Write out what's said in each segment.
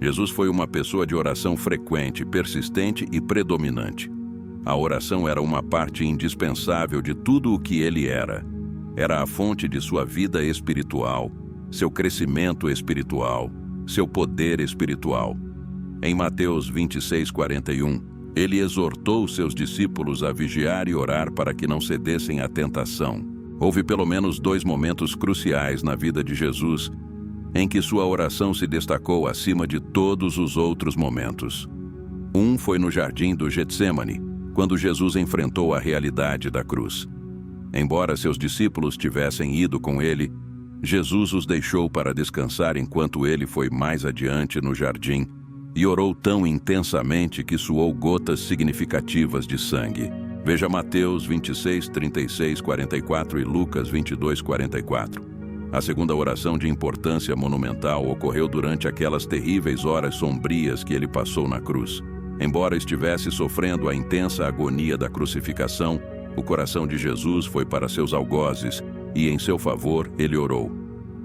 Jesus foi uma pessoa de oração frequente, persistente e predominante. A oração era uma parte indispensável de tudo o que ele era. Era a fonte de sua vida espiritual, seu crescimento espiritual, seu poder espiritual. Em Mateus 26:41, ele exortou seus discípulos a vigiar e orar para que não cedessem à tentação. Houve pelo menos 2 momentos cruciais na vida de Jesus em que sua oração se destacou acima de todos os outros momentos. Um foi no jardim do Getsêmani, quando Jesus enfrentou a realidade da cruz. Embora seus discípulos tivessem ido com ele, Jesus os deixou para descansar enquanto ele foi mais adiante no jardim e orou tão intensamente que suou gotas significativas de sangue. Veja Mateus 26:36-44 e Lucas 22:44. A segunda oração de importância monumental ocorreu durante aquelas terríveis horas sombrias que ele passou na cruz. Embora estivesse sofrendo a intensa agonia da crucificação, o coração de Jesus foi para seus algozes e, em seu favor, ele orou: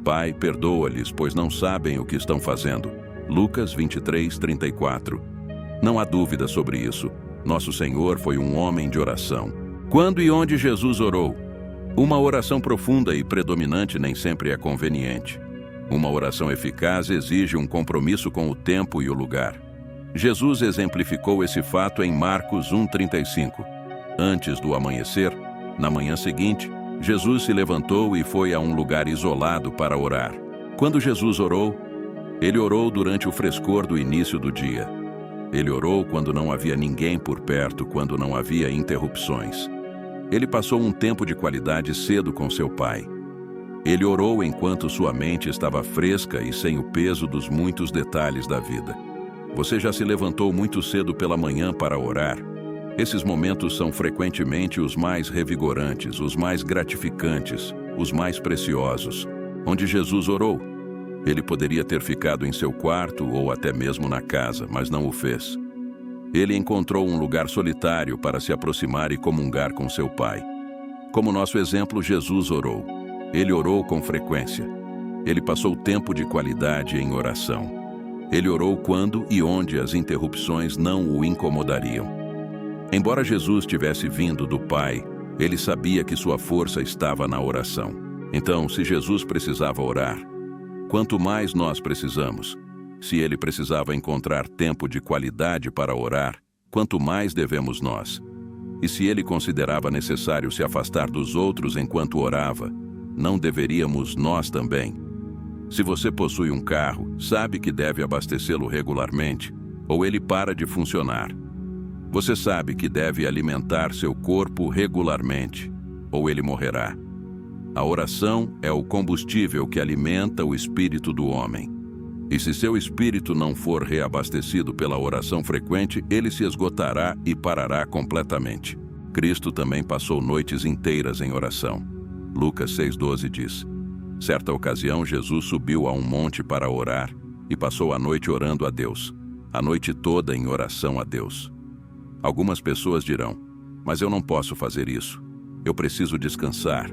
Pai, perdoa-lhes, pois não sabem o que estão fazendo. Lucas 23:34. Não há dúvida sobre isso. Nosso Senhor foi um homem de oração. Quando e onde Jesus orou? Uma oração profunda e predominante nem sempre é conveniente. Uma oração eficaz exige um compromisso com o tempo e o lugar. Jesus exemplificou esse fato em Marcos 1:35. Antes do amanhecer, na manhã seguinte, Jesus se levantou e foi a um lugar isolado para orar. Quando Jesus orou, ele orou durante o frescor do início do dia. Ele orou quando não havia ninguém por perto, quando não havia interrupções. Ele passou um tempo de qualidade cedo com seu Pai. Ele orou enquanto sua mente estava fresca e sem o peso dos muitos detalhes da vida. Você já se levantou muito cedo pela manhã para orar? Esses momentos são frequentemente os mais revigorantes, os mais gratificantes, os mais preciosos. Onde Jesus orou? Ele poderia ter ficado em seu quarto ou até mesmo na casa, mas não o fez. Ele encontrou um lugar solitário para se aproximar e comungar com seu Pai. Como nosso exemplo, Jesus orou. Ele orou com frequência. Ele passou tempo de qualidade em oração. Ele orou quando e onde as interrupções não o incomodariam. Embora Jesus tivesse vindo do Pai, ele sabia que sua força estava na oração. Então, se Jesus precisava orar, quanto mais nós precisamos. Se ele precisava encontrar tempo de qualidade para orar, quanto mais devemos nós. E se ele considerava necessário se afastar dos outros enquanto orava, não deveríamos nós também? Se você possui um carro, sabe que deve abastecê-lo regularmente, ou ele para de funcionar. Você sabe que deve alimentar seu corpo regularmente, ou ele morrerá. A oração é o combustível que alimenta o espírito do homem. E se seu espírito não for reabastecido pela oração frequente, ele se esgotará e parará completamente. Cristo também passou noites inteiras em oração. Lucas 6:12 diz: Certa ocasião, Jesus subiu a um monte para orar e passou a noite orando a Deus, a noite toda em oração a Deus. Algumas pessoas dirão: Mas eu não posso fazer isso. Eu preciso descansar.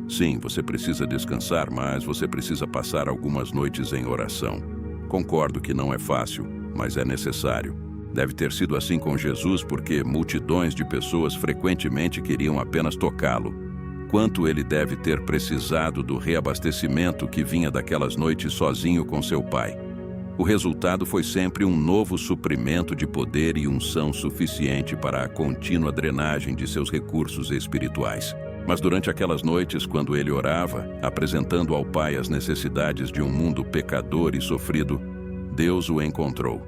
Sim, você precisa descansar, mas você precisa passar algumas noites em oração. Concordo que não é fácil, mas é necessário. Deve ter sido assim com Jesus porque multidões de pessoas frequentemente queriam apenas tocá-lo. Quanto ele deve ter precisado do reabastecimento que vinha daquelas noites sozinho com seu Pai. O resultado foi sempre um novo suprimento de poder e unção suficiente para a contínua drenagem de seus recursos espirituais. Mas durante aquelas noites, quando ele orava, apresentando ao Pai as necessidades de um mundo pecador e sofrido, Deus o encontrou.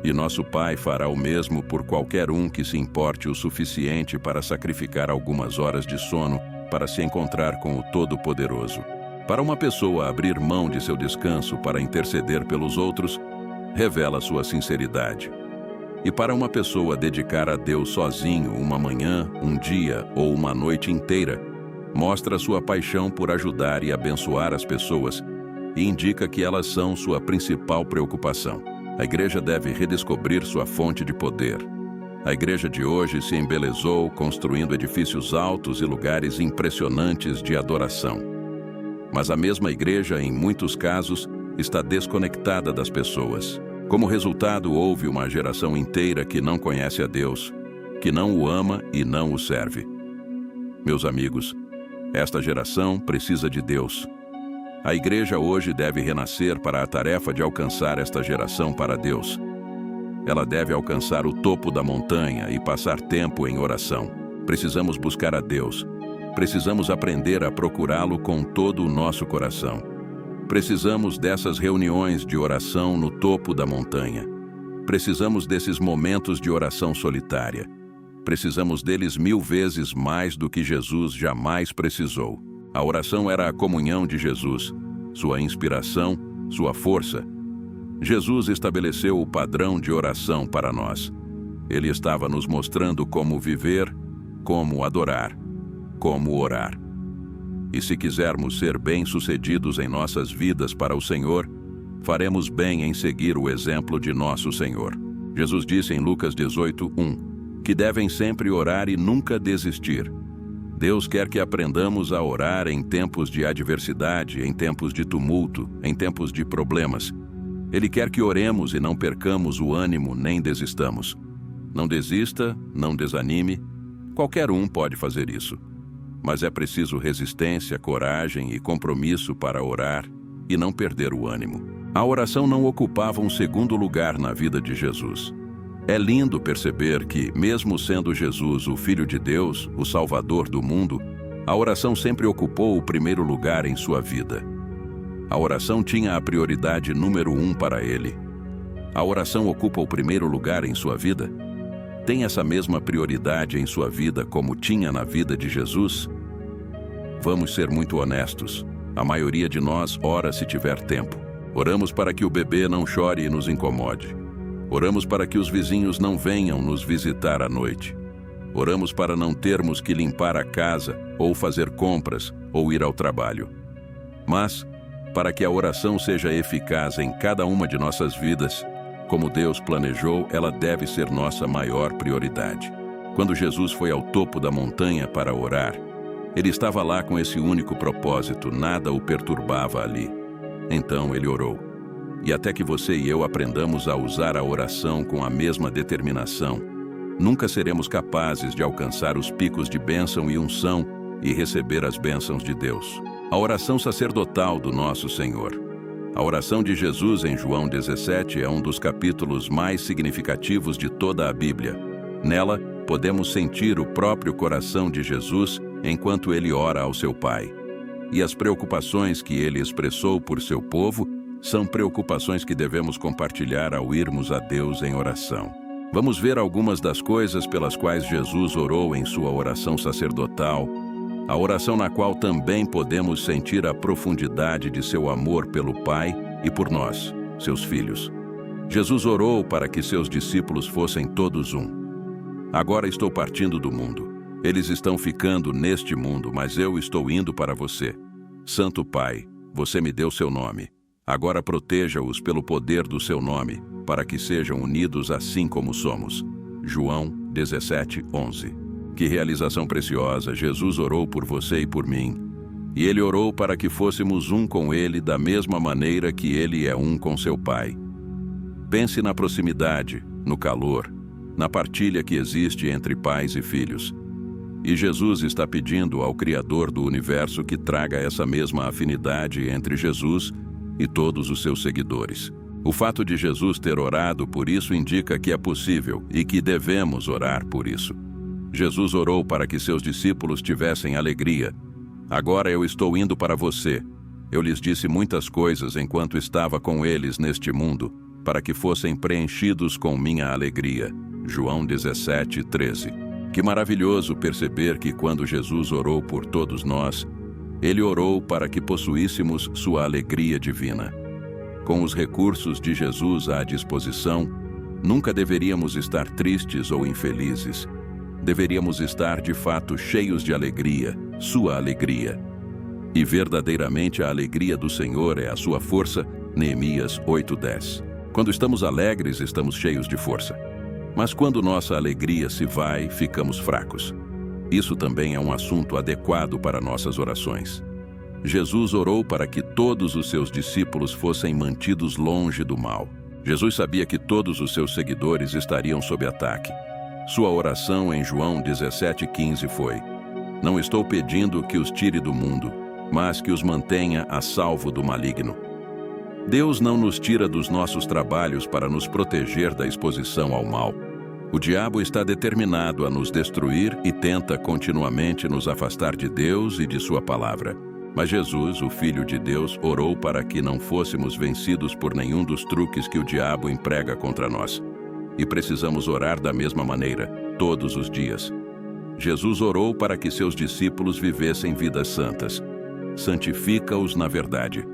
E nosso Pai fará o mesmo por qualquer um que se importe o suficiente para sacrificar algumas horas de sono para se encontrar com o Todo-Poderoso. Para uma pessoa abrir mão de seu descanso para interceder pelos outros, revela sua sinceridade. E para uma pessoa dedicar a Deus sozinho uma manhã, um dia ou uma noite inteira, mostra sua paixão por ajudar e abençoar as pessoas e indica que elas são sua principal preocupação. A igreja deve redescobrir sua fonte de poder. A igreja de hoje se embelezou construindo edifícios altos e lugares impressionantes de adoração. Mas a mesma igreja, em muitos casos, está desconectada das pessoas. Como resultado, houve uma geração inteira que não conhece a Deus, que não o ama e não o serve. Meus amigos, esta geração precisa de Deus. A igreja hoje deve renascer para a tarefa de alcançar esta geração para Deus. Ela deve alcançar o topo da montanha e passar tempo em oração. Precisamos buscar a Deus. Precisamos aprender a procurá-lo com todo o nosso coração. Precisamos dessas reuniões de oração no topo da montanha. Precisamos desses momentos de oração solitária. Precisamos deles 1000 vezes mais do que Jesus jamais precisou. A oração era a comunhão de Jesus, sua inspiração, sua força. Jesus estabeleceu o padrão de oração para nós. Ele estava nos mostrando como viver, como adorar, como orar. E se quisermos ser bem-sucedidos em nossas vidas para o Senhor, faremos bem em seguir o exemplo de nosso Senhor. Jesus disse em Lucas 18:1, que devem sempre orar e nunca desistir. Deus quer que aprendamos a orar em tempos de adversidade, em tempos de tumulto, em tempos de problemas. Ele quer que oremos e não percamos o ânimo nem desistamos. Não desista, não desanime. Qualquer um pode fazer isso. Mas é preciso resistência, coragem e compromisso para orar e não perder o ânimo. A oração não ocupava um segundo lugar na vida de Jesus. É lindo perceber que, mesmo sendo Jesus o Filho de Deus, o Salvador do mundo, a oração sempre ocupou o primeiro lugar em sua vida. A oração tinha a prioridade número 1 para ele. A oração ocupa o primeiro lugar em sua vida? Tem essa mesma prioridade em sua vida como tinha na vida de Jesus? Vamos ser muito honestos. A maioria de nós ora se tiver tempo. Oramos para que o bebê não chore e nos incomode. Oramos para que os vizinhos não venham nos visitar à noite. Oramos para não termos que limpar a casa, ou fazer compras, ou ir ao trabalho. Mas, para que a oração seja eficaz em cada uma de nossas vidas, como Deus planejou, ela deve ser nossa maior prioridade. Quando Jesus foi ao topo da montanha para orar, ele estava lá com esse único propósito, nada o perturbava ali. Então ele orou. E até que você e eu aprendamos a usar a oração com a mesma determinação, nunca seremos capazes de alcançar os picos de bênção e unção e receber as bênçãos de Deus. A oração sacerdotal do nosso Senhor. A oração de Jesus em João 17 é um dos capítulos mais significativos de toda a Bíblia. Nela, podemos sentir o próprio coração de Jesus enquanto ele ora ao seu Pai. E as preocupações que ele expressou por seu povo são preocupações que devemos compartilhar ao irmos a Deus em oração. Vamos ver algumas das coisas pelas quais Jesus orou em sua oração sacerdotal, a oração na qual também podemos sentir a profundidade de seu amor pelo Pai e por nós, seus filhos. Jesus orou para que seus discípulos fossem todos um. Agora estou partindo do mundo. Eles estão ficando neste mundo, mas eu estou indo para você. Santo Pai, você me deu seu nome. Agora proteja-os pelo poder do seu nome, para que sejam unidos assim como somos. João 17:11. Que realização preciosa! Jesus orou por você e por mim. E ele orou para que fôssemos um com ele da mesma maneira que ele é um com seu Pai. Pense na proximidade, no calor, na partilha que existe entre pais e filhos. E Jesus está pedindo ao Criador do universo que traga essa mesma afinidade entre Jesus e todos os seus seguidores. O fato de Jesus ter orado por isso indica que é possível e que devemos orar por isso. Jesus orou para que seus discípulos tivessem alegria. Agora eu estou indo para você. Eu lhes disse muitas coisas enquanto estava com eles neste mundo, para que fossem preenchidos com minha alegria. João 17:13. Que maravilhoso perceber que quando Jesus orou por todos nós, ele orou para que possuíssemos sua alegria divina. Com os recursos de Jesus à disposição, nunca deveríamos estar tristes ou infelizes. Deveríamos estar de fato cheios de alegria, sua alegria. E verdadeiramente a alegria do Senhor é a sua força, Neemias 8:10. Quando estamos alegres, estamos cheios de força. Mas quando nossa alegria se vai, ficamos fracos. Isso também é um assunto adequado para nossas orações. Jesus orou para que todos os seus discípulos fossem mantidos longe do mal. Jesus sabia que todos os seus seguidores estariam sob ataque. Sua oração em João 17,15 foi: Não estou pedindo que os tire do mundo, mas que os mantenha a salvo do maligno. Deus não nos tira dos nossos trabalhos para nos proteger da exposição ao mal. O diabo está determinado a nos destruir e tenta continuamente nos afastar de Deus e de sua palavra. Mas Jesus, o Filho de Deus, orou para que não fôssemos vencidos por nenhum dos truques que o diabo emprega contra nós. E precisamos orar da mesma maneira, todos os dias. Jesus orou para que seus discípulos vivessem vidas santas. Santifica-os na verdade.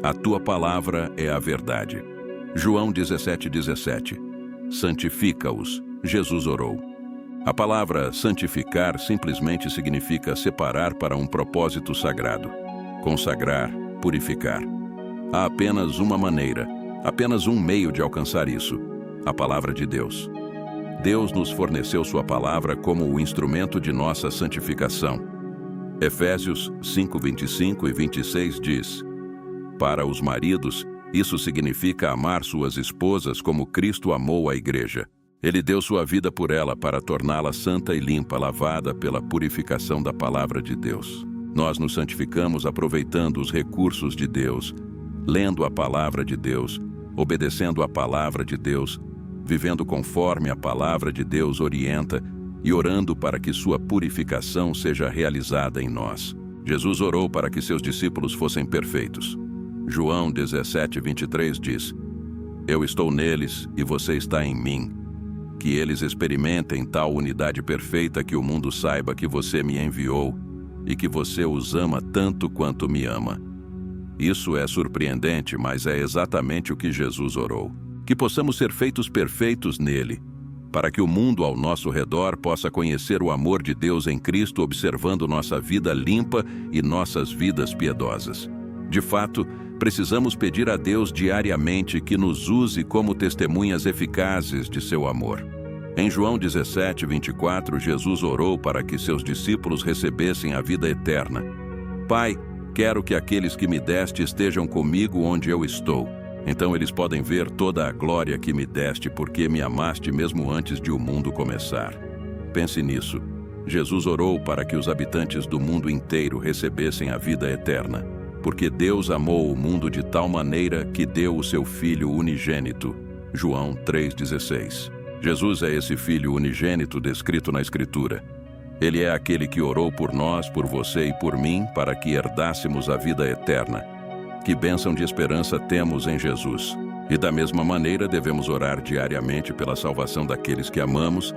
A tua palavra é a verdade. João 17,17. Santifica-os. Jesus orou. A palavra santificar simplesmente significa separar para um propósito sagrado. Consagrar, purificar. Há apenas uma maneira, apenas um meio de alcançar isso: a palavra de Deus. Deus nos forneceu sua palavra como o instrumento de nossa santificação. Efésios 5:25 e 26 diz: Para os maridos, isso significa amar suas esposas como Cristo amou a igreja. Ele deu sua vida por ela para torná-la santa e limpa, lavada pela purificação da palavra de Deus. Nós nos santificamos aproveitando os recursos de Deus, lendo a palavra de Deus, obedecendo a palavra de Deus, vivendo conforme a palavra de Deus orienta e orando para que sua purificação seja realizada em nós. Jesus orou para que seus discípulos fossem perfeitos. João 17:23 diz: Eu estou neles e você está em mim. Que eles experimentem tal unidade perfeita que o mundo saiba que você me enviou e que você os ama tanto quanto me ama. Isso é surpreendente, mas é exatamente o que Jesus orou. Que possamos ser feitos perfeitos nele, para que o mundo ao nosso redor possa conhecer o amor de Deus em Cristo, observando nossa vida limpa e nossas vidas piedosas. De fato, precisamos pedir a Deus diariamente que nos use como testemunhas eficazes de seu amor. Em João 17:24, Jesus orou para que seus discípulos recebessem a vida eterna. Pai, quero que aqueles que me deste estejam comigo onde eu estou. Então eles podem ver toda a glória que me deste, porque me amaste mesmo antes de o mundo começar. Pense nisso. Jesus orou para que os habitantes do mundo inteiro recebessem a vida eterna. Porque Deus amou o mundo de tal maneira que deu o seu Filho unigênito. João 3,16. Jesus é esse Filho unigênito descrito na Escritura. Ele é aquele que orou por nós, por você e por mim, para que herdássemos a vida eterna. Que bênção de esperança temos em Jesus. E da mesma maneira devemos orar diariamente pela salvação daqueles que amamos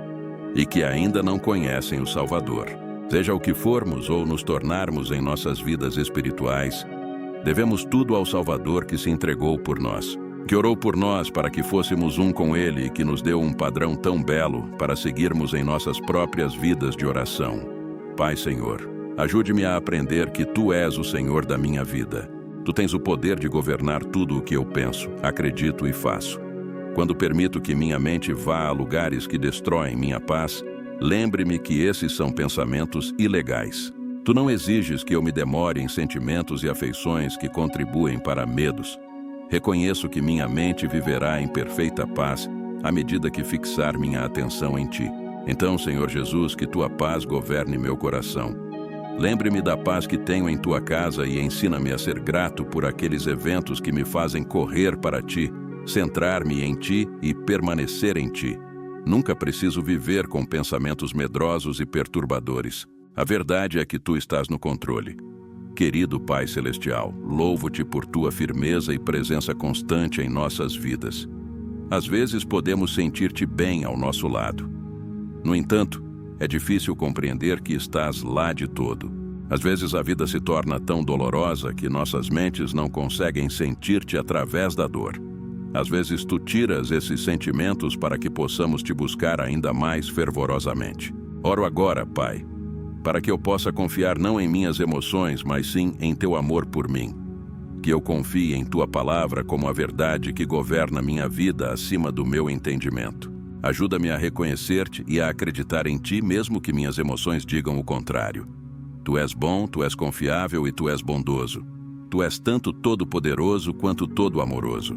e que ainda não conhecem o Salvador. Seja o que formos ou nos tornarmos em nossas vidas espirituais, devemos tudo ao Salvador que se entregou por nós, que orou por nós para que fôssemos um com Ele e que nos deu um padrão tão belo para seguirmos em nossas próprias vidas de oração. Pai Senhor, ajude-me a aprender que Tu és o Senhor da minha vida. Tu tens o poder de governar tudo o que eu penso, acredito e faço. Quando permito que minha mente vá a lugares que destroem minha paz, lembre-me que esses são pensamentos ilegais. Tu não exiges que eu me demore em sentimentos e afeições que contribuem para medos. Reconheço que minha mente viverá em perfeita paz à medida que fixar minha atenção em Ti. Então, Senhor Jesus, que Tua paz governe meu coração. Lembre-me da paz que tenho em Tua casa e ensina-me a ser grato por aqueles eventos que me fazem correr para Ti, centrar-me em Ti e permanecer em Ti. Nunca preciso viver com pensamentos medrosos e perturbadores. A verdade é que Tu estás no controle. Querido Pai Celestial, louvo-Te por Tua firmeza e presença constante em nossas vidas. Às vezes podemos sentir-Te bem ao nosso lado. No entanto, é difícil compreender que estás lá de todo. Às vezes a vida se torna tão dolorosa que nossas mentes não conseguem sentir-Te através da dor. Às vezes Tu tiras esses sentimentos para que possamos Te buscar ainda mais fervorosamente. Oro agora, Pai, para que eu possa confiar não em minhas emoções, mas sim em Teu amor por mim. Que eu confie em Tua palavra como a verdade que governa minha vida acima do meu entendimento. Ajuda-me a reconhecer-Te e a acreditar em Ti, mesmo que minhas emoções digam o contrário. Tu és bom, Tu és confiável e Tu és bondoso. Tu és tanto todo-poderoso quanto todo-amoroso.